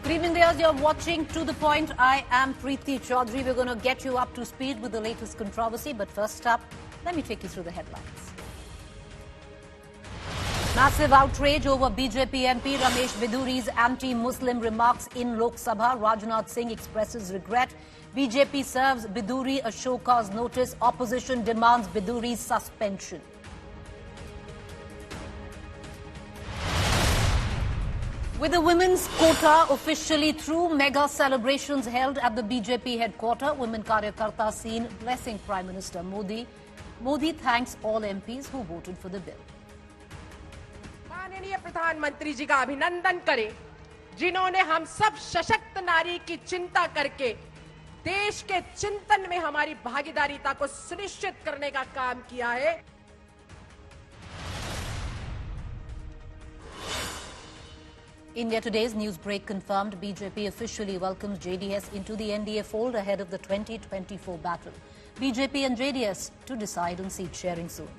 Good evening, viewers. You're watching To The Point. I am Preeti Chaudhary. We're going to get you up to speed with the latest controversy. But first up, let me take you through the headlines. Massive outrage over BJP MP Ramesh Bidhuri's anti-Muslim remarks in Lok Sabha. Rajnath Singh expresses regret. BJP serves Bidhuri a show-cause notice. Opposition demands Bidhuri's suspension. With the women's quota officially through, mega celebrations held at the BJP headquarters. Women Karyakarta seen blessing Prime Minister Modi. Modi thanks all MPs who voted for the bill. माननीय प्रधानमंत्री जी का अभिनंदन करें, जिन्होंने हम सब सशक्त नारी की चिंता करके देश के चिंतन में हमारी भागीदारीता को सुनिश्चित करने का काम किया है। India Today's news break confirmed BJP officially welcomes JDS into the NDA fold ahead of the 2024 battle. BJP and JDS to decide on seat sharing soon.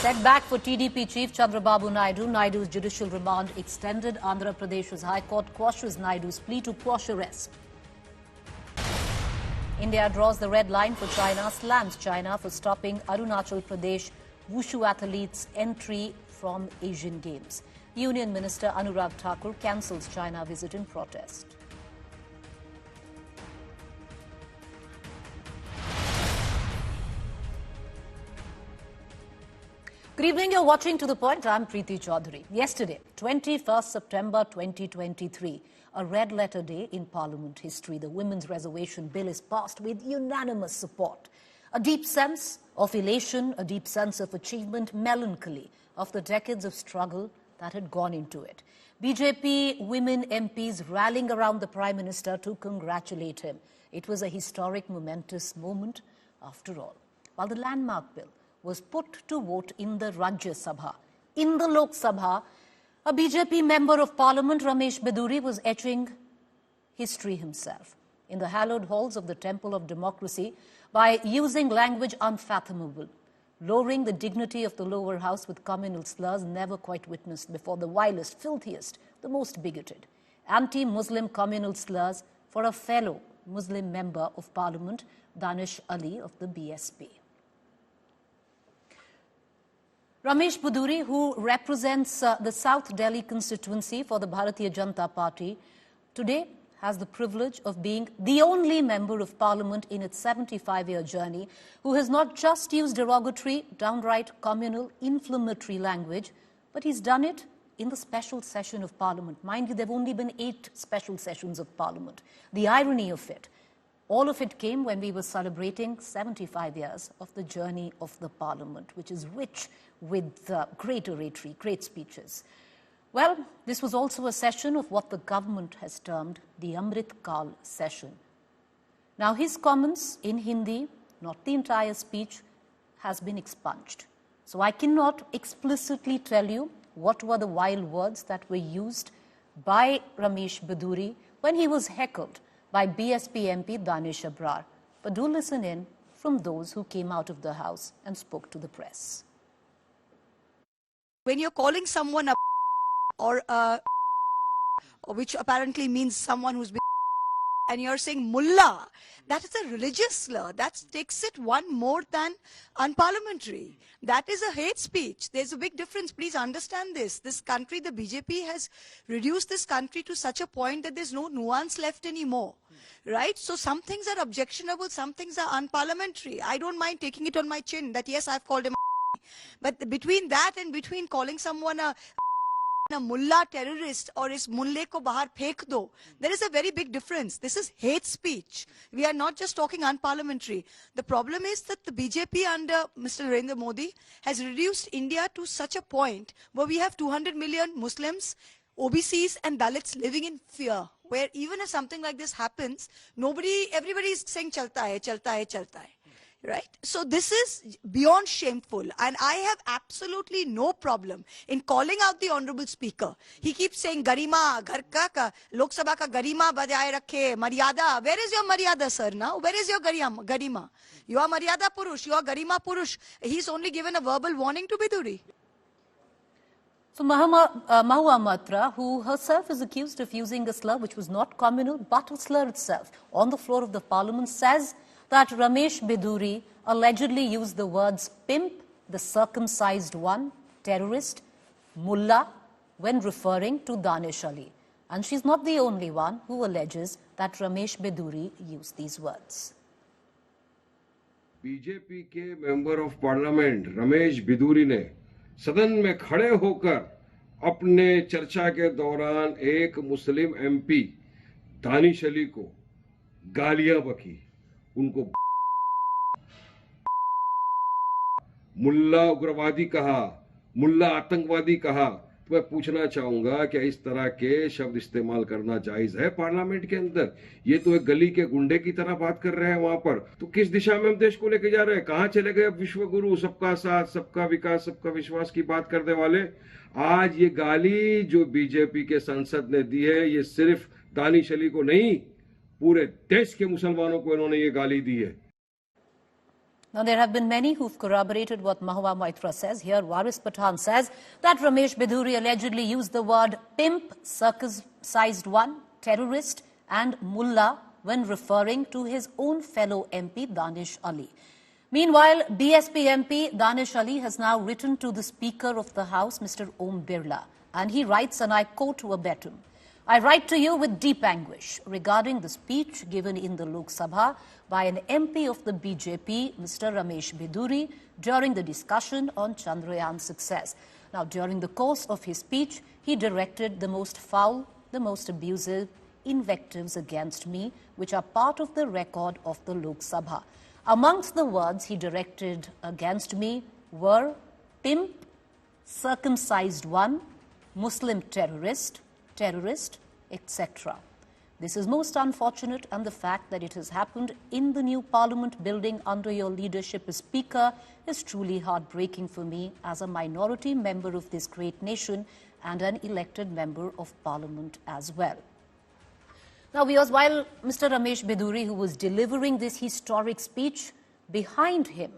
Setback for TDP chief Chandrababu Naidu. Naidu's judicial remand extended. Andhra Pradesh's High Court quashes Naidu's plea to quash arrest. India draws the red line for China, slams China for stopping Arunachal Pradesh Wushu athletes' entry from Asian Games. Union Minister Anurag Thakur cancels China visit in protest. Good evening, you're watching To The Point. I'm Preeti Chaudhary. Yesterday, 21st September 2023, a red letter day in Parliament history. The Women's Reservation Bill is passed with unanimous support. A deep sense of elation, a deep sense of achievement, melancholy of the decades of struggle that had gone into it. BJP women MPs rallying around the Prime Minister to congratulate him. It was a historic, momentous moment after all. While the landmark bill was put to vote in the Rajya Sabha, in the Lok Sabha, a BJP member of Parliament, Ramesh Bidhuri, was etching history himself in the hallowed halls of the Temple of Democracy by using language unfathomable, lowering the dignity of the lower house with communal slurs never quite witnessed before, the vilest, filthiest, the most bigoted. Anti-Muslim communal slurs for a fellow Muslim member of Parliament, Danish Ali of the BSP. Ramesh Bidhuri, who represents the South Delhi constituency for the Bharatiya Janata Party, today has the privilege of being the only member of Parliament in its 75-year journey who has not just used derogatory, downright communal, inflammatory language, but he's done it in the special session of Parliament. Mind you, there have only been 8 special sessions of Parliament. The irony of it, all of it came when we were celebrating 75 years of the journey of the Parliament, which is rich with great oratory, great speeches. Well, this was also a session of what the government has termed the Amrit Kal session. Now, his comments in Hindi, not the entire speech, has been expunged. So I cannot explicitly tell you what were the vile words that were used by Ramesh Bidhuri when he was heckled by BSP MP Danish Abrar. But do listen in from those who came out of the house and spoke to the press. When you're calling someone a or which apparently means someone who's been, and you're saying mullah, that is a religious slur. That takes it one more than unparliamentary. That is a hate speech. There's a big difference. Please understand this. This country, the BJP has reduced this country to such a point that there's no nuance left anymore. Right? So some things are objectionable, some things are unparliamentary. I don't mind taking it on my chin that yes, I've called him a but between that and between calling someone a mullah terrorist or is mulle ko bahar phek do, there is a very big difference. This is hate speech. We are not just talking unparliamentary. The problem is that the BJP under Mr. Narendra Modi has reduced India to such a point where we have 200 million Muslims, OBCs and Dalits living in fear, where even if something like this happens, everybody is saying chalta hai, chalta hai, chalta hai. Right? So this is beyond shameful, and I have absolutely no problem in calling out the Honorable Speaker. He keeps saying garima, ghar ka, Lok Sabha ka garima bajaye rakhe, maryada. Where is your maryada, sir? Now, where is your garima? You are maryada purush, you are garima purush. He's only given a verbal warning to Bidhuri. So Mahua Matra, who herself is accused of using a slur which was not communal but a slur itself on the floor of the parliament, says that Ramesh Bidhuri allegedly used the words pimp, the circumcised one, terrorist, mullah when referring to Danish Ali. And she's not the only one who alleges that Ramesh Bidhuri used these words. BJP के member of parliament Ramesh Bidhuri ने सदन में खड़े होकर अपने चर्चा के दौरान एक मुस्लिम एमपी दानिश अली को गालियां बकी, उनको मुल्ला उग्रवादी कहा, मुल्ला आतंकवादी कहा। तो मैं पूछना चाहूंगा कि इस तरह के शब्द इस्तेमाल करना जायज है पार्लियामेंट के अंदर? ये तो एक गली के गुंडे की तरह बात कर रहे हैं वहां पर। तो किस दिशा में हम देश को लेके जा रहे हैं? कहां चले गए अब विश्व गुरु, सबका साथ, सबका विकास, सबका विश्वास की बात करने वाले? आज ये गाली जो बीजेपी के सांसद ने दी है, ये सिर्फ दानिश अली को नहीं, पूरे देश के मुसलमानों को इन्होंने ये गाली दी है। Now, there have been many who've corroborated what Mahua Mitra says. Here, Waris Pathan says that Ramesh Bidhuri allegedly used the word pimp, circumcised one, terrorist and mullah when referring to his own fellow MP, Danish Ali. Meanwhile, BSP MP Danish Ali has now written to the Speaker of the House, Mr. Om Birla, and he writes, and I quote verbatim, I write to you with deep anguish regarding the speech given in the Lok Sabha by an MP of the BJP, Mr. Ramesh Bidhuri, during the discussion on Chandrayaan success. Now, during the course of his speech, he directed the most foul, the most abusive invectives against me, which are part of the record of the Lok Sabha. Amongst the words he directed against me were pimp, circumcised one, Muslim terrorist, etc. This is most unfortunate, and the fact that it has happened in the new parliament building under your leadership as Speaker is truly heartbreaking for me as a minority member of this great nation and an elected member of parliament as well. Now, while Mr. Ramesh Bidhuri, who was delivering this historic speech, behind him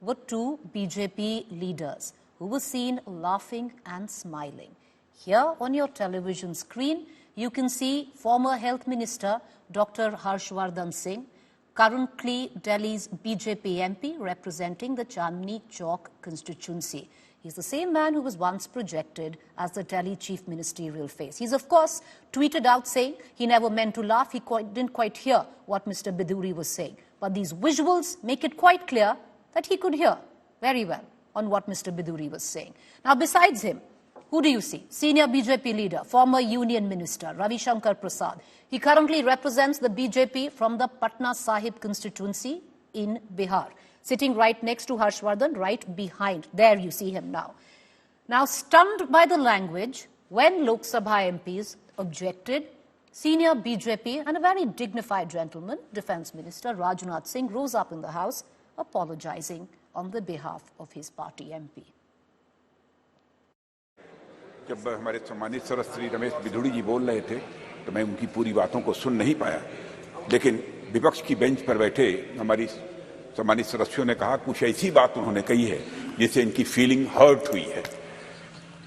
were two BJP leaders who were seen laughing and smiling. Here on your television screen, you can see former Health Minister Dr. Harshvardhan Singh, currently Delhi's BJP MP representing the Chandni Chowk constituency. He's the same man who was once projected as the Delhi chief ministerial face. He's, of course, tweeted out saying he never meant to laugh. He didn't quite hear what Mr. Bidhuri was saying. But these visuals make it quite clear that he could hear very well on what Mr. Bidhuri was saying. Now, besides him, who do you see? Senior BJP leader, former Union Minister Ravi Shankar Prasad. He currently represents the BJP from the Patna Sahib constituency in Bihar. Sitting right next to Harshvardhan, right behind. There you see him now. Now, stunned by the language, when Lok Sabha MPs objected, senior BJP and a very dignified gentleman, Defence Minister Rajnath Singh, rose up in the House, apologising on the behalf of his party MP. जब हमारे सम्मानित सदस्य श्री रमेश बिधूड़ी जी बोल रहे थे तो मैं उनकी पूरी बातों को सुन नहीं पाया, लेकिन विपक्ष की बेंच पर बैठे हमारी सम्मानित सदस्यों ने कहा कुछ ऐसी बात उन्होंने कही है जिससे इनकी फीलिंग हर्ट हुई है।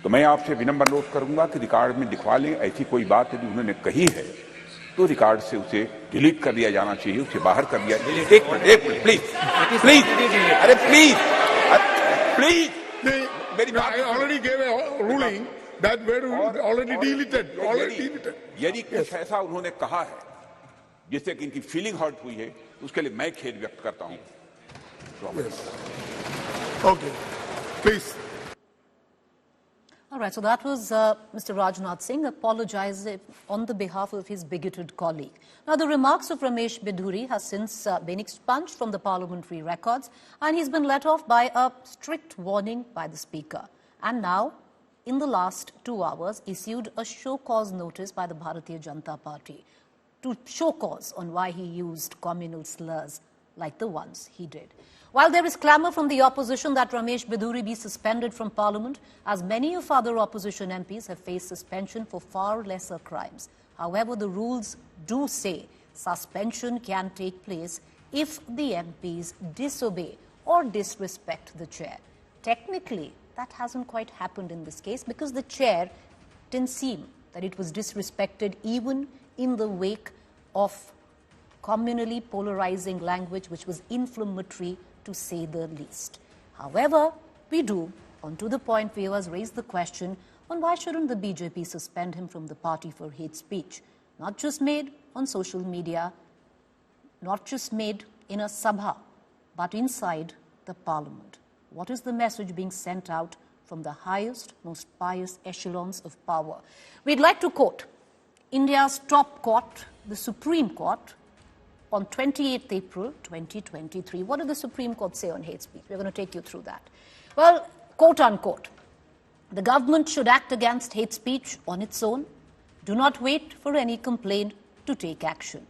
तो मैं आपसे विनम्र अनुरोध करूंगा कि रिकॉर्ड में दिखवा लें, ऐसी कोई बात यदि उन्होंने कही है तो रिकॉर्ड से उसे डिलीट कर दिया जाना चाहिए, उसे बाहर कर दिया। एक मिनट प्लीज प्लीज, अरे प्लीज प्लीज, मेरी बात already give a ruling that were already deleted. यदि कुछ ऐसा उन्होंने कहा है जिससे कि इनकी फीलिंग हर्ट हुई है, उसके लिए मैं खेद व्यक्त करता हूं। Okay, please. All right, so that was Mr. Rajnath Singh apologizing on the behalf of his bigoted colleague. Now, the remarks of Ramesh Bidhuri has since been expunged from the parliamentary records, and he's been let off by a strict warning by the Speaker. And now, in the last 2 hours, issued a show cause notice by the Bharatiya Janata Party to show cause on why he used communal slurs like the ones he did. While there is clamour from the opposition that Ramesh Bidhuri be suspended from Parliament, as many of other opposition MPs have faced suspension for far lesser crimes. However, the rules do say suspension can take place if the MPs disobey or disrespect the chair. Technically, that hasn't quite happened in this case because the chair didn't seem that it was disrespected even in the wake of communally polarizing language which was inflammatory to say the least. However, we do, on to the point, viewers raised the question on why shouldn't the BJP suspend him from the party for hate speech, not just made on social media, not just made in a sabha, but inside the parliament. What is the message being sent out from the highest, most pious echelons of power? We'd like to quote India's top court, the Supreme Court, on 28th April 2023. What did the Supreme Court say on hate speech? We're going to take you through that. Well, quote unquote, the government should act against hate speech on its own. Do not wait for any complaint to take action.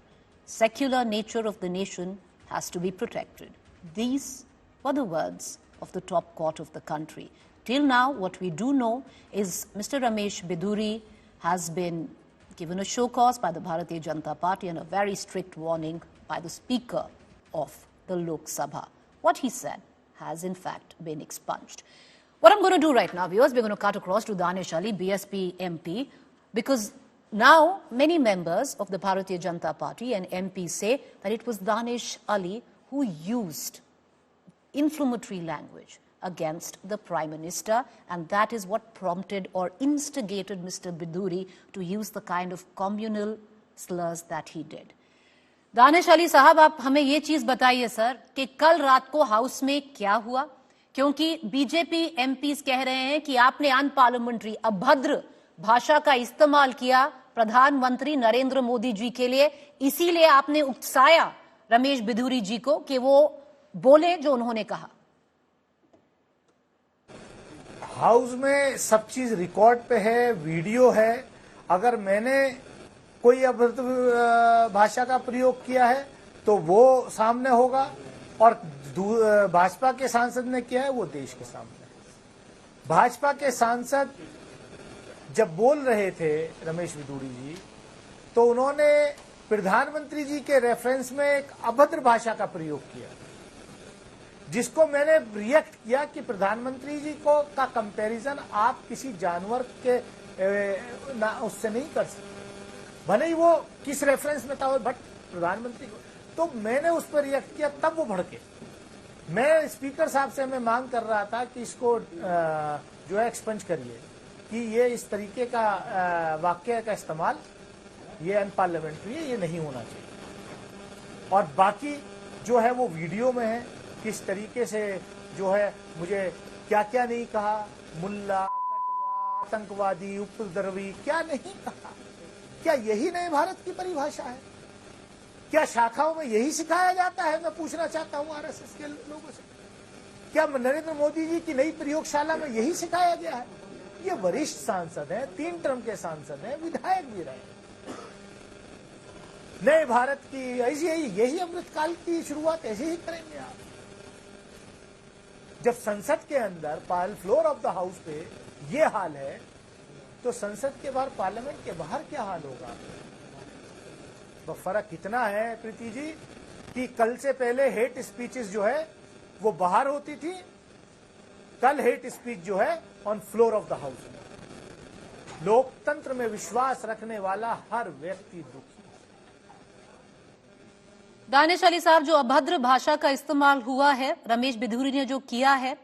Secular nature of the nation has to be protected. These were the words of the top court of the country. Till now, what we do know is Mr. Ramesh Bidhuri has been given a show cause by the Bharatiya Janata Party and a very strict warning by the Speaker of the Lok Sabha. What he said has in fact been expunged. What I'm going to do right now, viewers, we're going to cut across to Danish Ali, BSP MP, because now many members of the Bharatiya Janata Party and MPs say that it was Danish Ali who used inflammatory language against the Prime Minister, and that is what prompted or instigated Mr. Bidhuri to use the kind of communal slurs that he did. Danish Ali साहब, आप हमें ये चीज बताइए sir कि कल रात को हाउस में क्या हुआ, क्योंकि बीजेपी एमपीज कह रहे हैं कि आपने अनपार्लियामेंट्री अभद्र भाषा का इस्तेमाल किया प्रधानमंत्री नरेंद्र मोदी जी के लिए, इसीलिए आपने उकसाया रमेश बिधूरी जी को कि वो बोले जो उन्होंने कहा। हाउस में सब चीज रिकॉर्ड पे है, वीडियो है। अगर मैंने कोई अभद्र भाषा का प्रयोग किया है तो वो सामने होगा, और भाजपा के सांसद ने किया है वो देश के सामने। भाजपा के सांसद जब बोल रहे थे रमेश बिधूरी जी, तो उन्होंने प्रधानमंत्री जी के रेफरेंस में एक अभद्र भाषा का प्रयोग किया, जिसको मैंने रिएक्ट किया कि प्रधानमंत्री जी को का कंपैरिजन आप किसी जानवर के उससे नहीं कर सकते, भले ही वो किस रेफरेंस में था, बट प्रधानमंत्री को। तो मैंने उस पर रिएक्ट किया, तब वो भड़के। मैं स्पीकर साहब से मैं मांग कर रहा था कि इसको जो है एक्सपंज करिए, कि ये इस तरीके का वाक्य का इस्तेमाल ये अनपार्लियामेंट्री है, ये नहीं होना चाहिए। और बाकी जो है वो वीडियो में है, किस तरीके से जो है मुझे क्या क्या नहीं कहा, मुल्ला, कटवा, आतंकवादी, उपद्रवी, क्या नहीं कहा। क्या यही नए भारत की परिभाषा है? क्या शाखाओं में यही सिखाया जाता है? मैं पूछना चाहता हूं आरएसएस के लोगों से, क्या नरेंद्र मोदी जी की नई प्रयोगशाला में यही सिखाया गया है? ये वरिष्ठ सांसद हैं, 3 टर्म के सांसद हैं, विधायक भी रहे। नए भारत की ऐसी यही अमृतकाल की शुरुआत ऐसे ही करेंगे आप? जब संसद के अंदर फ्लोर ऑफ द हाउस पे ये हाल है, तो संसद के बाहर, पार्लियामेंट के बाहर क्या हाल होगा? तो फर्क इतना है प्रीति जी कि कल से पहले हेट स्पीचेस जो है वो बाहर होती थी, कल हेट स्पीच जो है on floor of the house में। लोकतंत्र में विश्वास रखने वाला हर व्यक्ति दुखी। दानिश अली साहब, जो अभद्र भाषा का इस्तेमाल हुआ है, रमेश बिधूरी ने जो किया है,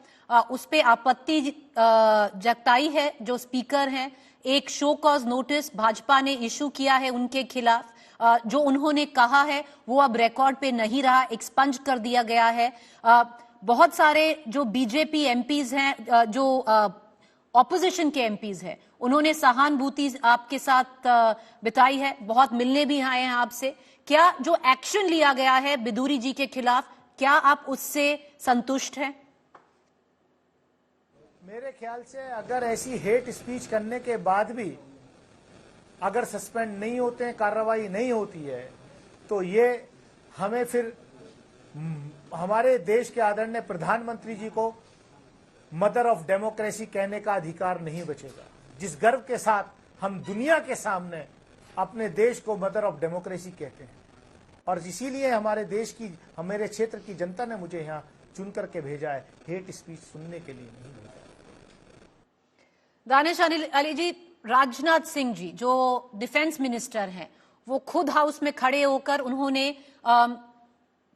उस पे आपत्ति जताई है जो स्पीकर हैं। एक शो कॉज नोटिस भाजपा ने इशू किया है उनके खिलाफ। जो उन्होंने कहा है वो अब रिकॉर्ड पे नहीं रहा, एक्सपंज कर दिया गया है। बहुत सारे जो बीजेपी एमपीज हैं, जो ऑपोजिशन के एमपीज हैं, उन्होंने सहानुभूति आपके साथ बिताई है, बहुत मिलने भी आए हैं आपसे। क्या जो एक्शन लिया गया है बिधूरी जी के खिलाफ, क्या आप उससे संतुष्ट हैं? मेरे ख्याल से अगर ऐसी हेट स्पीच करने के बाद भी अगर सस्पेंड नहीं होते हैं, कार्रवाई नहीं होती है, तो ये हमें फिर हमारे देश के आदरणीय प्रधानमंत्री जी को मदर ऑफ डेमोक्रेसी कहने का अधिकार नहीं बचेगा। जिस गर्व के साथ हम दुनिया के सामने अपने देश को मदर ऑफ डेमोक्रेसी कहते हैं, और इसीलिए हमारे देश की, हमारे क्षेत्र की जनता ने मुझे यहाँ चुन करके भेजा है, हेट स्पीच सुनने के लिए नहीं भेजा। दानिश अली जी, राजनाथ सिंह जी जो डिफेंस मिनिस्टर हैं, वो खुद हाउस में खड़े होकर उन्होंने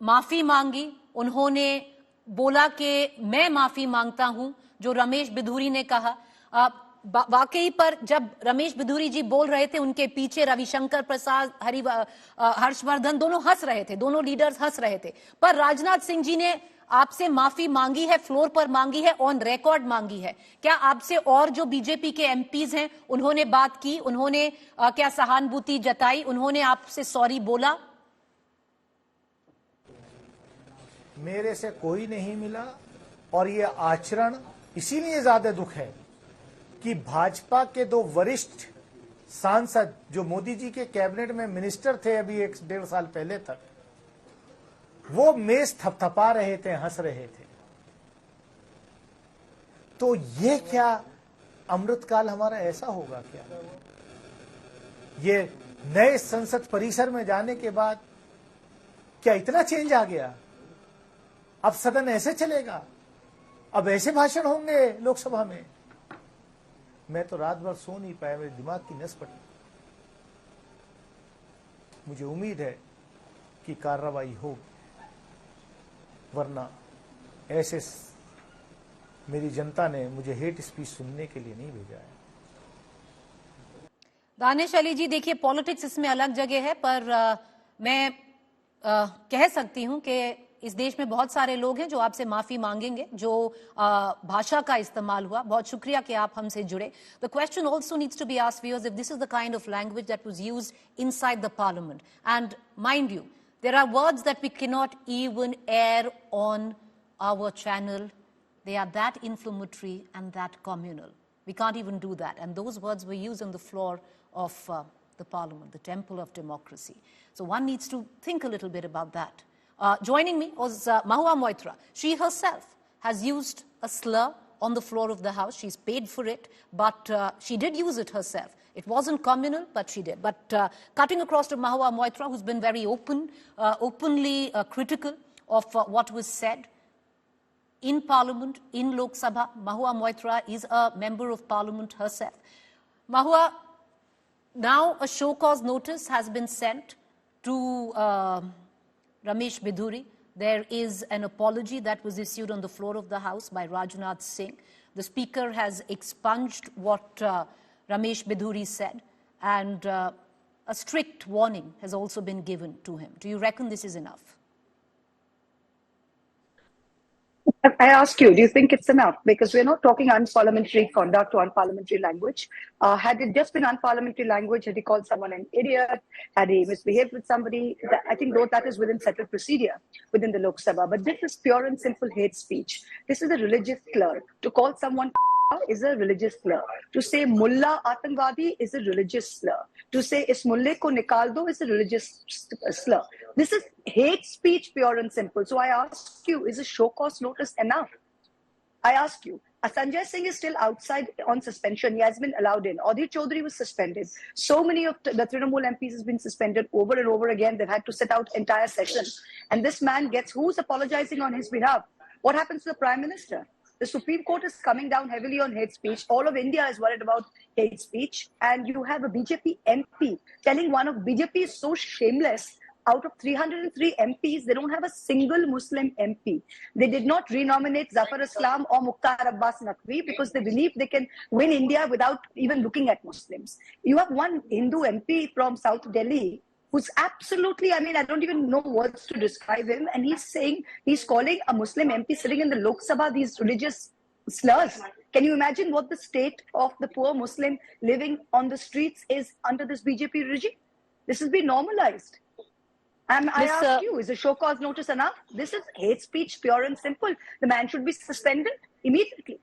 माफी मांगी। उन्होंने बोला कि मैं माफी मांगता हूं, जो रमेश बिधूरी ने कहा। वाकई पर जब रमेश बिधूरी जी बोल रहे थे, उनके पीछे रविशंकर प्रसाद, हर्षवर्धन दोनों हंस रहे थे, दोनों लीडर्स हंस रहे थे। पर राजनाथ सिंह जी ने आपसे माफी मांगी है, फ्लोर पर मांगी है, ऑन रिकॉर्ड मांगी है। क्या आपसे और जो बीजेपी के एमपीज हैं उन्होंने बात की? उन्होंने क्या सहानुभूति जताई? उन्होंने आपसे सॉरी बोला? मेरे से कोई नहीं मिला। और ये आचरण इसीलिए ज्यादा दुख है कि भाजपा के दो वरिष्ठ सांसद जो मोदी जी के कैबिनेट में मिनिस्टर थे अभी 1-1.5 साल पहले तक, वो मेज थपथपा रहे थे, हंस रहे थे। तो ये क्या अमृतकाल हमारा ऐसा होगा क्या? ये नए संसद परिसर में जाने के बाद क्या इतना चेंज आ गया? अब सदन ऐसे चलेगा? अब ऐसे भाषण होंगे लोकसभा में? मैं तो रात भर सो नहीं पाया, मेरे दिमाग की नस फटी। मुझे उम्मीद है कि कार्रवाई हो, वरना ऐसे मेरी जनता ने मुझे हेट स्पीच सुनने के लिए नहीं भेजा है। दानिश अली जी, देखिए पॉलिटिक्स इसमें अलग जगह है, पर मैं कह सकती हूं कि इस देश में बहुत सारे लोग हैं जो आपसे माफी मांगेंगे, जो भाषा का इस्तेमाल हुआ। बहुत शुक्रिया कि आप हमसे जुड़े। The question also needs to be asked viewers, if this is the kind of language that was used inside the parliament, and mind you, there are words that we cannot even air on our channel. They are that inflammatory and that communal. We can't even do that. And those words were used on the floor of the parliament, the temple of democracy. So one needs to think a little bit about that. Joining me was Mahua Moitra. She herself has used a slur on the floor of the House. She's paid for it, but she did use it herself. It wasn't communal, but she did. But cutting across to Mahua Moitra, who's been very openly critical of what was said in Parliament, in Lok Sabha. Mahua Moitra is a member of Parliament herself. Mahua, now a show cause notice has been sent to Ramesh Bidhuri. There is an apology that was issued on the floor of the House by Rajnath Singh. The Speaker has expunged what Ramesh Bidhuri said, and a strict warning has also been given to him. Do you reckon this is enough? I ask you, do you think it's enough? Because we're not talking unparliamentary conduct or unparliamentary language. Had it just been unparliamentary language, had he called someone an idiot, had he misbehaved with somebody, I think that is within settled procedure within the Lok Sabha. But this is pure and simple hate speech. This is a religious slur. To call someone is a religious slur. To say mullah atangwadi is a religious slur. To say is mulle ko nikal do is a religious slur. This is hate speech, pure and simple. So I ask you, is a show cause notice enough? I ask you. Sanjay Singh is still outside on suspension. He has been allowed in. Audhir Chaudhary was suspended. So many of the Trinamool MPs has been suspended over and over again. They've had to sit out entire sessions. And this man gets, who's apologizing on his behalf? What happens to the Prime Minister? The Supreme Court is coming down heavily on hate speech. All of India is worried about hate speech. And you have a BJP MP telling one of BJP is so shameless. Out of 303 MPs, they don't have a single Muslim MP. They did not renominate Zafar Islam or Mukhtar Abbas Naqvi because they believe they can win India without even looking at Muslims. You have one Hindu MP from South Delhi who's absolutely, I don't even know words to describe him. And he's calling a Muslim MP sitting in the Lok Sabha these religious slurs. Can you imagine what the state of the poor Muslim living on the streets is under this BJP regime? This has been normalized. And I ask you, is a show cause notice enough? This is hate speech, pure and simple. The man should be suspended immediately.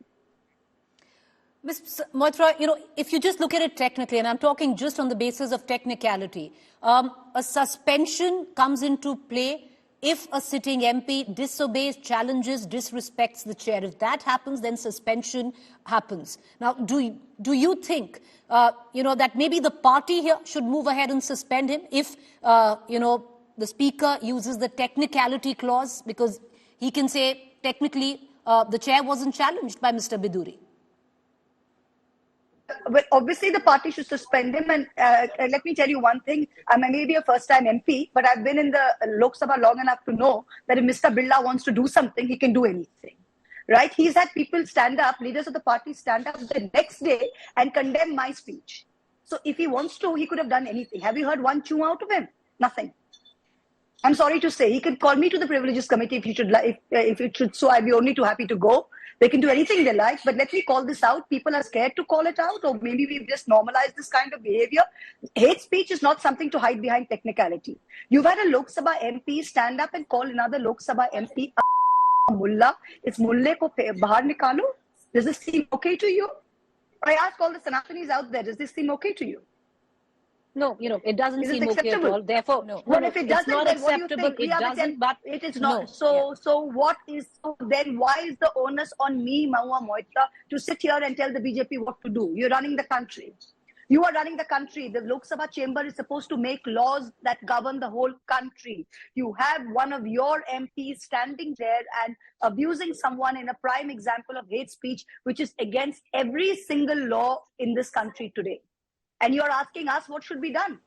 Ms. Moitra, if you just look at it technically, and I'm talking just on the basis of technicality, a suspension comes into play if a sitting MP disobeys, challenges, disrespects the chair. If that happens, then suspension happens. Now, do you think, that maybe the party here should move ahead and suspend him if, the Speaker uses the technicality clause, because he can say, technically, the chair wasn't challenged by Mr. Bidhuri? Well, obviously the party should suspend him. And let me tell you one thing. I may be a first-time MP, but I've been in the Lok Sabha long enough to know that if Mr. Birla wants to do something, he can do anything. Right? He's had people stand up, leaders of the party stand up the next day and condemn my speech. So if he wants to, he could have done anything. Have you heard one chew out of him? Nothing. I'm sorry to say, he can call me to the Privileges Committee if he should, if it should. So I'd be only too happy to go. They can do anything they like, but let me call this out. People are scared to call it out, or maybe we've just normalized this kind of behavior. Hate speech is not something to hide behind technicality. You've had a Lok Sabha MP stand up and call another Lok Sabha MP a mullah. It's mulle ko bahar nikalo. Does this seem okay to you? I ask all the Sanatanis out there, does this seem okay to you? No, it doesn't seem okay at all. Therefore, no. Well, if it doesn't, it's not then acceptable. What do you think? It doesn't, but it is not. So what is? So then why is the onus on me, Mahua Moitra, to sit here and tell the BJP what to do? You're running the country. You are running the country. The Lok Sabha chamber is supposed to make laws that govern the whole country. You have one of your MPs standing there and abusing someone in a prime example of hate speech, which is against every single law in this country today. And you're asking us what should be done.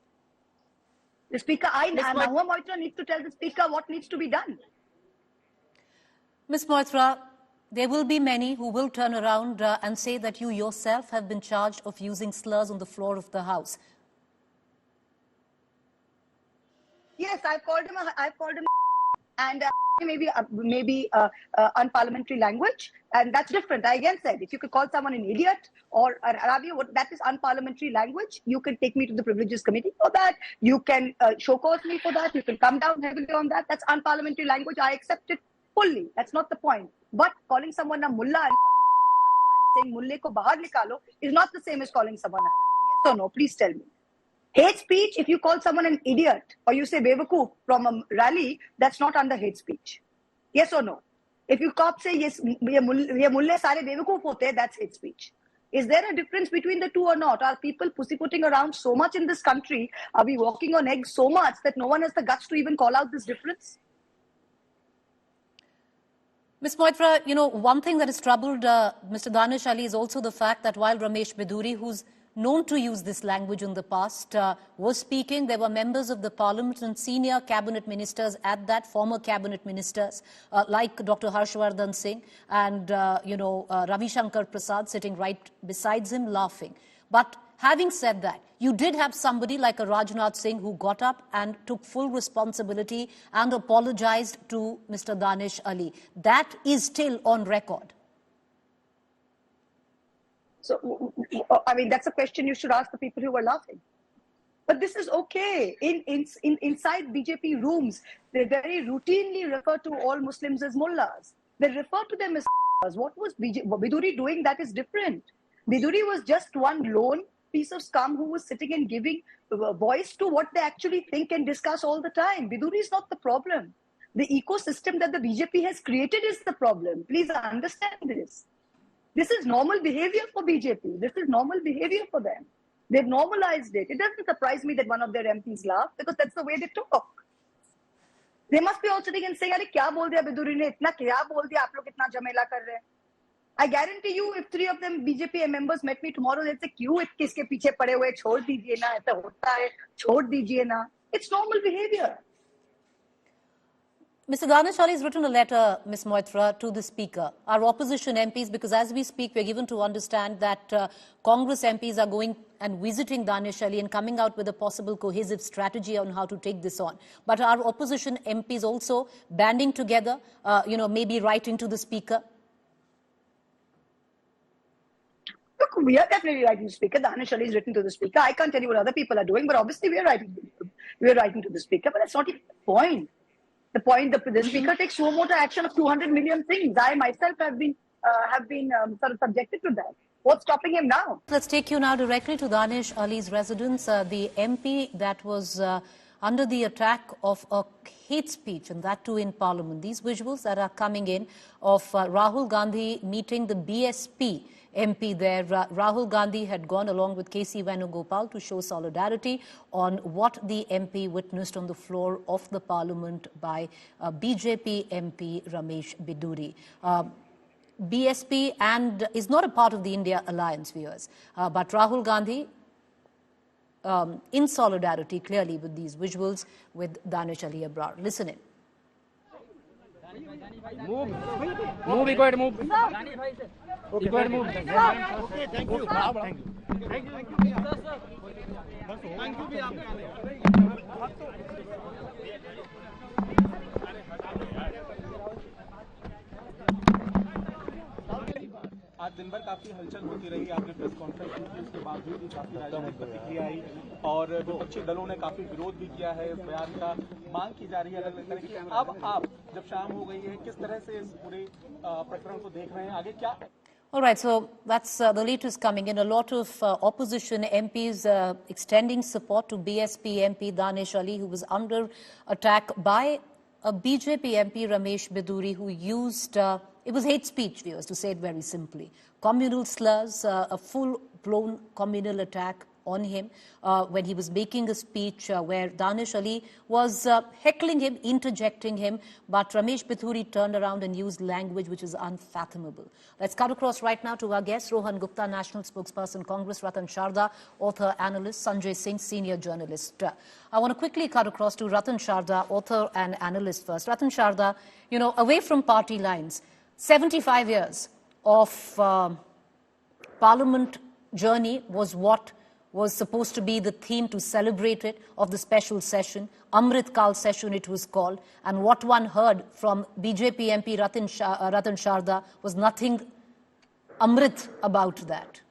The Speaker, Mahua Moitra needs to tell the Speaker what needs to be done. Ms. Moitra, there will be many who will turn around and say that you yourself have been charged of using slurs on the floor of the House. Yes, I've called him and maybe unparliamentary language, and that's different. I again said, if you could call someone an idiot or an Arabi, that is unparliamentary language. You can take me to the Privileges Committee for that. You can show cause me for that. You can come down heavily on that. That's unparliamentary language. I accept it fully. That's not the point. But calling someone a mullah and saying mulle ko bahar nikalo is not the same as calling someone a Arabi. Yes or no? Please tell me. Hate speech, if you call someone an idiot or you say bewakoof from a rally, that's not under hate speech. Yes or no? If you cop say, yes, ye mulle sare bewakoof hote, that's hate speech. Is there a difference between the two or not? Are people pussyfooting around so much in this country? Are we walking on eggs so much that no one has the guts to even call out this difference? Ms. Moitra, one thing that has troubled Mr. Danish Ali is also the fact that while Ramesh Bidhuri, who's known to use this language in the past, was speaking, there were members of the parliament and senior cabinet ministers at that, former cabinet ministers, like Dr. Harshvardhan Singh and, Ravi Shankar Prasad sitting right beside him laughing. But having said that, you did have somebody like a Rajnath Singh who got up and took full responsibility and apologized to Mr. Danish Ali. That is still on record. So, I mean, that's a question you should ask the people who were laughing. But this is okay. Inside BJP rooms, they very routinely refer to all Muslims as mullahs. They refer to them as mullahs. What was Bidhuri doing that is different? Bidhuri was just one lone piece of scum who was sitting and giving voice to what they actually think and discuss all the time. Bidhuri is not the problem. The ecosystem that the BJP has created is the problem. Please understand this. This is normal behavior for BJP. This is normal behavior for them. They've normalized it. It doesn't surprise me that one of their MPs laughed because that's the way they talk. They must be all sitting and saying, "Arey, kya bol diya Bidhuri ne? Itna kya bol diya? Aap log itna jamela kar rahe hain?" I guarantee you, if 3 of them BJP members met me tomorrow, they'd say, "Kyun kiske piche pade hue? Chhod dijiye na. Aisa hota hai. Chhod dijiye na." It's normal behavior. Mr. Danish Ali has written a letter, Ms. Moitra, to the Speaker. Our opposition MPs, because as we speak, we're given to understand that Congress MPs are going and visiting Danish Ali and coming out with a possible cohesive strategy on how to take this on. But our opposition MPs also banding together, maybe writing to the Speaker. Look, we are definitely writing to the Speaker. Danish Ali is written to the Speaker. I can't tell you what other people are doing, but obviously we are writing to the Speaker. But that's not even the point. The point, the Speaker takes suo motu action of 200 million things. I myself have been sort of subjected to that. What's stopping him now? Let's take you now directly to Danish Ali's residence. The MP that was under the attack of a hate speech, and that too in Parliament. These visuals that are coming in of Rahul Gandhi meeting the BSP MP there. Rahul Gandhi had gone along with KC Venugopal to show solidarity on what the MP witnessed on the floor of the Parliament by BJP MP Ramesh Bidhuri. BSP and is not a part of the India Alliance, viewers. But Rahul Gandhi, in solidarity clearly with these visuals with Danish Ali abroad. Listen in. Move, equate, move. Equate, move. Okay, thank you. Thank you. Thank you. Thank you. आज दिन भर काफी हलचल होती रही, आपने press conference की, उसके बावजूद भी काफी राजनीतिक प्रतिक्रिया आई और विपक्षी दलों ने काफी विरोध भी किया है, इस बयान का मांग की जा रही है अलग अलग तरह की। अब आप जब शाम हो गई है, किस तरह से इस पूरे प्रकरण को देख रहे हैं, आगे क्या? All right, so that's the latest coming in. A lot of opposition MPs extending support to BSP MP Danish Ali, who was under attack by a BJP MP Ramesh Bidhuri, who used, it was hate speech, viewers, to say it very simply. Communal slurs, a full-blown communal attack on him when he was making a speech where Danish Ali was heckling him, interjecting him, but Ramesh Bidhuri turned around and used language which is unfathomable. Let's cut across right now to our guest, Rohan Gupta, National Spokesperson, Congress, Ratan Sharda, author, analyst, Sanjay Singh, senior journalist. I want to quickly cut across to Ratan Sharda, author and analyst first. Ratan Sharda, you know, away from party lines, 75 years of parliament journey was what was supposed to be the theme to celebrate it, of the special session. Amrit Kal session it was called. And what one heard from BJP MP Ratan Sharda was nothing Amrit about that.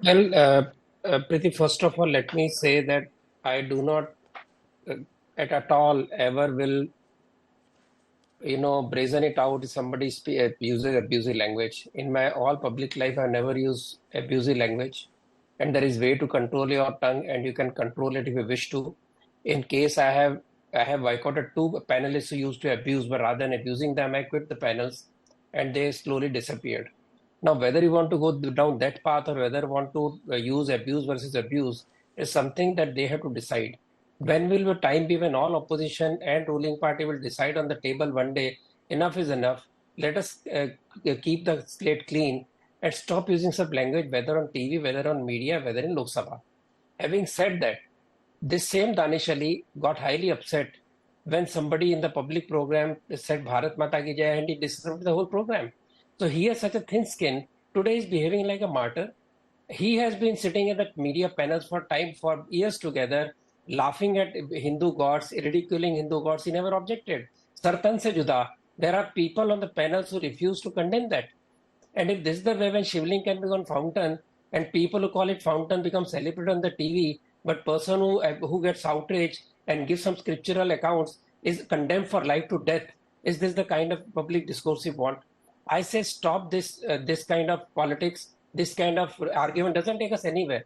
Well, Priti, first of all, let me say that I do not at all ever will, you know, brazen it out if somebody uses abusive language. In my all public life, I never use abusive language. And there is way to control your tongue, and you can control it if you wish to. In case I have boycotted 2 panelists who used to abuse, but rather than abusing them, I quit the panels and they slowly disappeared. Now, whether you want to go down that path or whether you want to use abuse versus abuse is something that they have to decide. When will the time be when all opposition and ruling party will decide on the table one day, enough is enough. Let us keep the slate clean and stop using such language, whether on TV, whether on media, whether in Lok Sabha. Having said that, this same Danish Ali got highly upset when somebody in the public program said Bharat Mata Ki Jai and he disrupted the whole program. So he has such a thin skin. Today he's behaving like a martyr. He has been sitting in the media panels for years together, laughing at Hindu gods, ridiculing Hindu gods. He never objected. Sartan se juda. There are people on the panels who refuse to condemn that. And if this is the way when shivling can become fountain and people who call it fountain become celebrated on the TV, but person who gets outraged and gives some scriptural accounts is condemned for life to death, is this the kind of public discourse you want? I say stop this kind of politics. This kind of argument doesn't take us anywhere.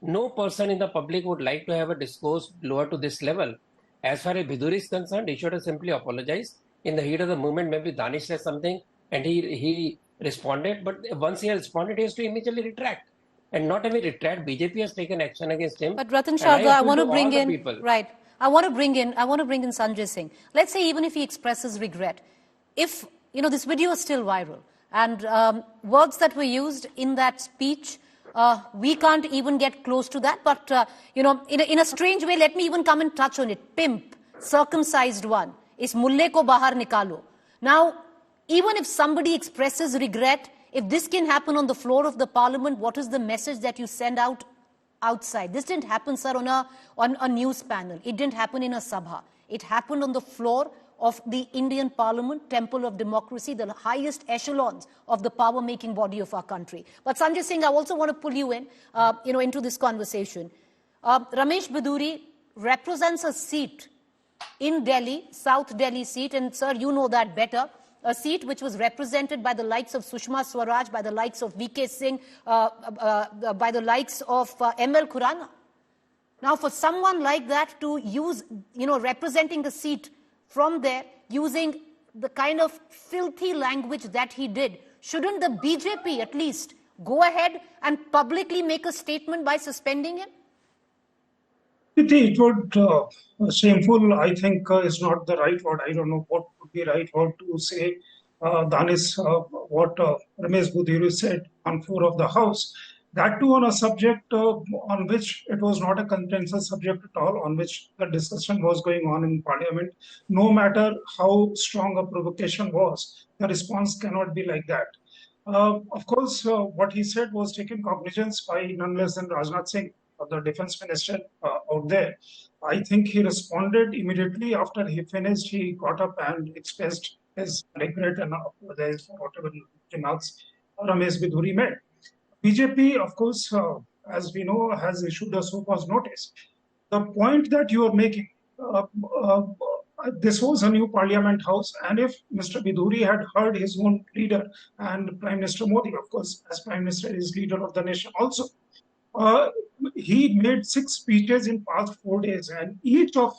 No person in the public would like to have a discourse lower to this level. As far as Bidhuri is concerned, he should have simply apologized. In the heat of the moment, maybe Danish said something and he responded. But once he has responded, he has to immediately retract. And not only retract, BJP has taken action against him. But Ratan Sharda, I want to bring in, right, I want to bring in Sanjay Singh. Let's say even if he expresses regret, if, you know, this video is still viral and words that were used in that speech, we can't even get close to that. But, you know, in a strange way, let me even come and touch on it. Pimp, circumcised one, is mulle ko bahar nikalo. Now, even if somebody expresses regret, if this can happen on the floor of the parliament, what is the message that you send out outside? This didn't happen, sir, on a news panel. It didn't happen in a sabha. It happened on the floor of the Indian Parliament, temple of democracy, the highest echelons of the power-making body of our country. But Sanjay Singh, I also want to pull you in, into this conversation. Ramesh Bidhuri represents a seat in Delhi, South Delhi seat, and sir, you know that better. A seat which was represented by the likes of Sushma Swaraj, by the likes of VK Singh, by the likes of ML Khurana. Now, for someone like that to use, representing the seat from there, using the kind of filthy language that he did, shouldn't the BJP at least go ahead and publicly make a statement by suspending him? It would, shameful, I think, is not the right word. I don't know what would be right word to say. Danish, what Ramesh Bidhuri said on floor of the House. That too on a subject on which it was not a consensus subject at all, on which the discussion was going on in Parliament. No matter how strong a provocation was, the response cannot be like that. Of course, what he said was taken cognizance by none less than Rajnath Singh, the defense minister out there. I think he responded immediately after he finished. He got up and expressed his regret and apologized for whatever remarks Ramesh Bidhuri made. BJP, of course, as we know, has issued a so-called notice. The point that you are making, this was a new parliament house, and if Mr. Bidhuri had heard his own leader and Prime Minister Modi, of course, as Prime Minister is leader of the nation also, he made 6 speeches in past 4 days, and each of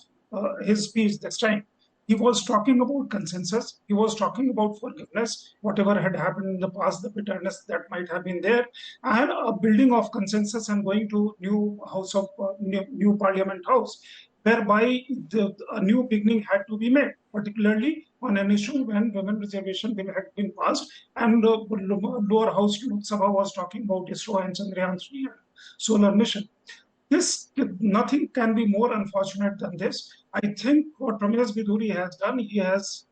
his speech this time, he was talking about consensus. He was talking about forgiveness, whatever had happened in the past, the bitterness that might have been there, and a building of consensus and going to new house of new parliament house, whereby a new beginning had to be made, particularly on an issue when women reservation bill had been passed, and lower house Lok Sabha was talking about ISRO and Chandrayaan 3 solar mission. This, nothing can be more unfortunate than this. I think what Ramesh Bidhuri has done, he has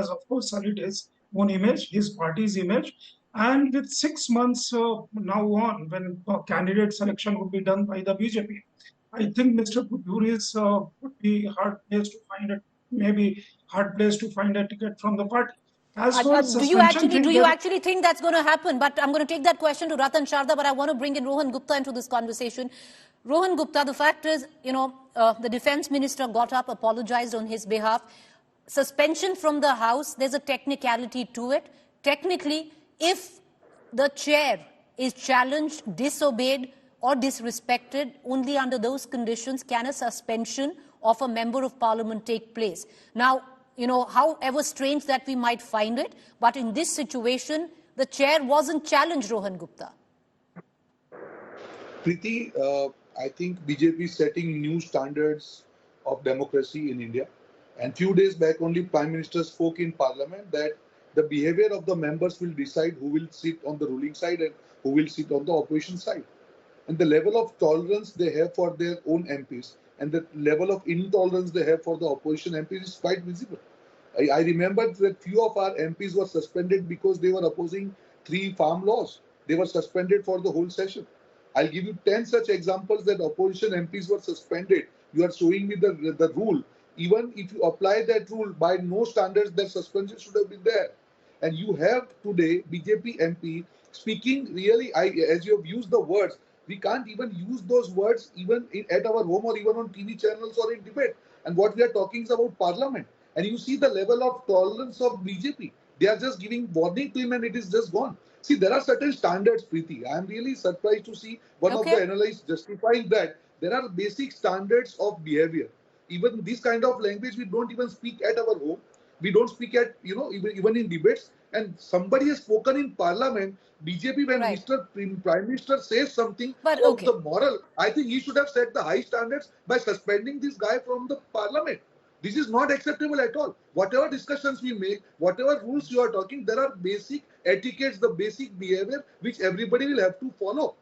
of course sullied his own image, his party's image, and with 6 months now on, when candidate selection would be done by the BJP, I think Mr. Bidhuri's would be hard place to find it, maybe hard place to find a ticket from the party. Do you actually think that's going to happen? But I'm going to take that question to Ratan Sharda, but I want to bring in Rohan Gupta into this conversation. Rohan Gupta, the fact is, the defense minister got up, apologized on his behalf. Suspension from the House, there's a technicality to it. Technically, if the chair is challenged, disobeyed or disrespected, only under those conditions can a suspension of a member of parliament take place. Now, however strange that we might find it, but in this situation, the chair wasn't challenged, Rohan Gupta. Preeti, I think BJP is setting new standards of democracy in India. And few days back, only Prime Minister spoke in Parliament that the behavior of the members will decide who will sit on the ruling side and who will sit on the opposition side. And the level of tolerance they have for their own MPs and the level of intolerance they have for the opposition MPs is quite visible. I remember that few of our MPs were suspended because they were opposing 3 farm laws. They were suspended for the whole session. I'll give you 10 such examples that opposition MPs were suspended. You are showing me the rule. Even if you apply that rule, by no standards, that suspension should have been there. And you have today BJP MP speaking really, as you have used the words, we can't even use those words even at our home or even on TV channels or in debate. And what we are talking is about Parliament. And you see the level of tolerance of BJP. They are just giving warning to him and it is just gone. See, there are certain standards, Preeti. I am really surprised to see one of the analysts justifying that. There are basic standards of behavior. Even this kind of language we don't even speak at our home. We don't speak at, even in debates. And somebody has spoken in Parliament, BJP, when Prime Minister says something about the moral, I think he should have set the high standards by suspending this guy from the Parliament. This is not acceptable at all. Whatever discussions we make, whatever rules you are talking, there are basic etiquettes, the basic behavior which everybody will have to follow.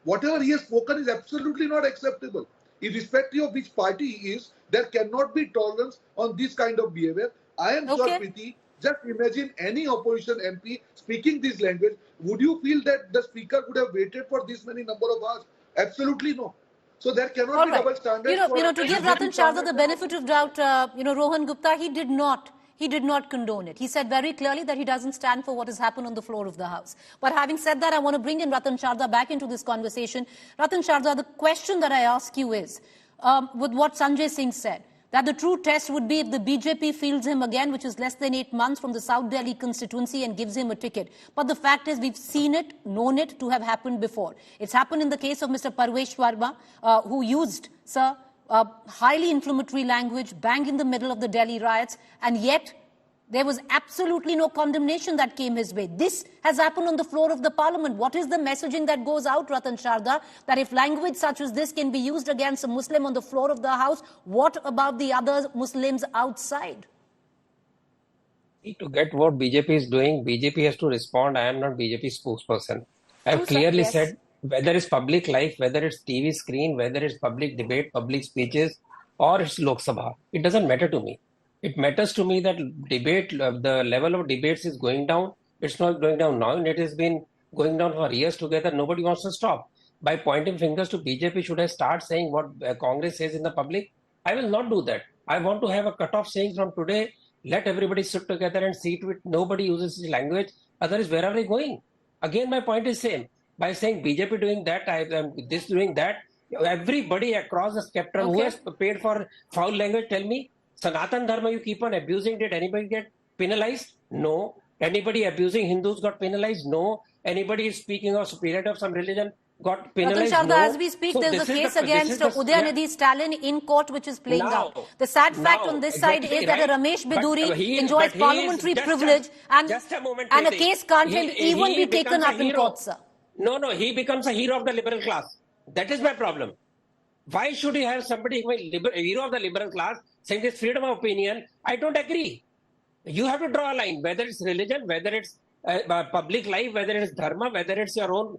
Whatever he has spoken is absolutely not acceptable. Irrespective of which party he is, there cannot be tolerance on this kind of behavior. I am sure, Preeti, just imagine any opposition MP speaking this language. Would you feel that the speaker would have waited for this many number of hours? Absolutely no. So there cannot be double standards. To give Ratan Sharda the benefit of doubt, Rohan Gupta, he did not condone it. He said very clearly that he doesn't stand for what has happened on the floor of the House. But having said that, I want to bring in Ratan Sharda back into this conversation. Ratan Sharda, the question that I ask you is, with what Sanjay Singh said, that the true test would be if the BJP fields him again, which is less than 8 months from the South Delhi constituency, and gives him a ticket. But the fact is, we've seen it, known it to have happened before. It's happened in the case of Mr. Parvesh Verma, who used, highly inflammatory language, bang in the middle of the Delhi riots, and yet there was absolutely no condemnation that came his way. This has happened on the floor of the parliament. What is the messaging that goes out, Ratan Sharda, that if language such as this can be used against a Muslim on the floor of the House, what about the other Muslims outside? To get what BJP is doing, BJP has to respond. I am not BJP spokesperson. I have True, sir. clearly Yes. said whether it's public life, whether it's TV screen, whether it's public debate, public speeches, or it's Lok Sabha, it doesn't matter to me. It matters to me that debate, the level of debates is going down. It's not going down now, and it has been going down for years together. Nobody wants to stop. By pointing fingers to BJP, should I start saying what Congress says in the public? I will not do that. I want to have a cut-off saying from today, let everybody sit together and see to it. Nobody uses this language. Otherwise, where are we going? Again, my point is same. By saying BJP doing that, I am this doing that. Everybody across the spectrum who has paid for foul language, tell me, Sanatan Dharma you keep on abusing. Did anybody get penalized? No. Anybody abusing Hindus got penalized? No. Anybody speaking of superiority of some religion got penalized? Ratan Sharda, No. as we speak, So there's a case against Udayanithi Stalin in court which is playing out. The sad fact on this side is that Ramesh Bidhuri enjoys parliamentary privilege and a case can't even be taken up in court, sir. No, he becomes a hero of the liberal class. That is my problem. Why should you have somebody, a hero of the liberal class, saying this freedom of opinion? I don't agree. You have to draw a line, whether it's religion, whether it's public life, whether it's dharma, whether it's your own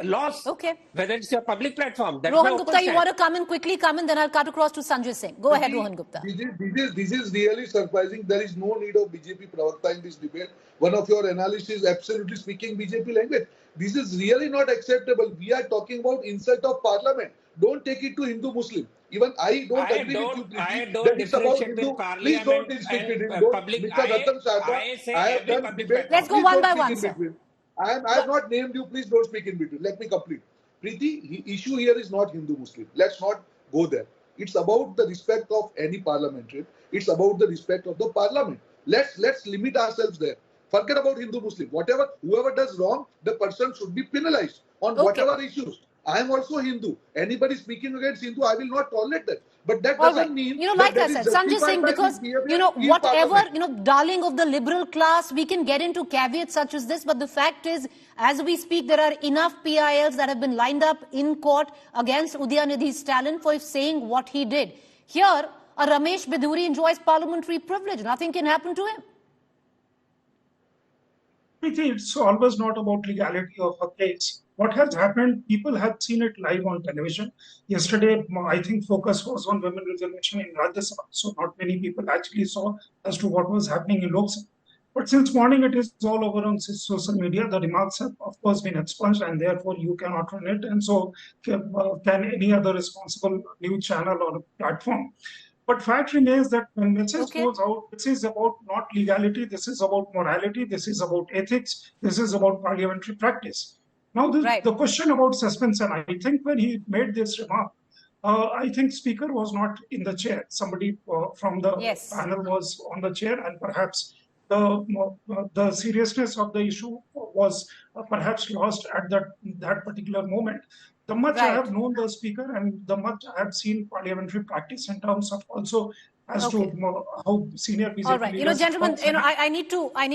laws, whether it's your public platform. That's Rohan Gupta, you want to come in, quickly come in, then I'll cut across to Sanjay Singh. Go ahead, Rohan Gupta. This is really surprising. There is no need of BJP Pravakta in this debate. One of your analysts is absolutely speaking BJP language. This is really not acceptable. We are talking about insult of parliament. Don't take it to Hindu-Muslim. Even I don't agree with you. I don't that it's about differentiate Hindu. with Please don't parliament speak it. and Don't, public. Mr. Ratan Sharda, I have done debate. Let's go Please one don't by speak one, in sir. between. I have not named you. Please don't speak in between. Let me complete. Preeti, the issue here is not Hindu-Muslim. Let's not go there. It's about the respect of any parliamentarian. It's about the respect of the parliament. Let's limit ourselves there. Forget about Hindu-Muslim. Whoever does wrong, the person should be penalized on whatever issues. I am also Hindu. Anybody speaking against Hindu, I will not tolerate that. But that doesn't mean... like I said, Sanjay Singh, because, whatever, darling of the liberal class, we can get into caveats such as this, but the fact is, as we speak, there are enough PILs that have been lined up in court against Udayanithi Stalin for saying what he did. Here, a Ramesh Bidhuri enjoys parliamentary privilege. Nothing can happen to him. It's always not about legality of a case. What has happened, people have seen it live on television. Yesterday, I think focus was on women reservation in Rajya Sabha, so not many people actually saw as to what was happening in Lok Sabha. But since morning it is all over on social media, the remarks have of course been expunged and therefore you cannot run it, and so can any other responsible news channel or platform. But fact remains that when message goes out, this is about not legality, this is about morality, this is about ethics, this is about parliamentary practice. Now, the question about suspension, I think when he made this remark, I think Speaker was not in the chair. Somebody from the panel was on the chair, and perhaps the seriousness of the issue was perhaps lost at that particular moment. The much I have known the Speaker and the much I have seen parliamentary practice in terms of also as to how senior BJP all right, leaders gentlemen, I need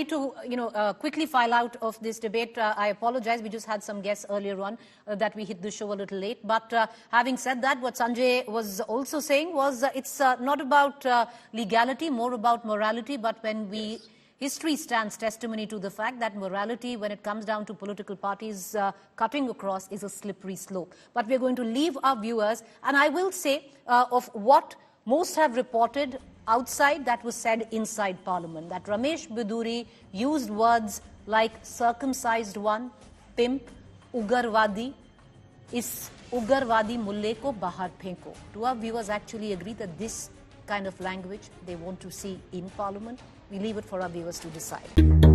to, quickly file out of this debate. I apologize. We just had some guests earlier on that we hit the show a little late. But having said that, what Sanjay was also saying was it's not about legality, more about morality. But when history stands testimony to the fact that morality, when it comes down to political parties cutting across, is a slippery slope. But we're going to leave our viewers, and I will say of what most have reported outside that was said inside Parliament, that Ramesh Bidhuri used words like circumcised one, pimp, ugarwadi, is ugarwadi mulle ko bahar phenko. Do our viewers actually agree that this kind of language they want to see in Parliament? We leave it for our viewers to decide.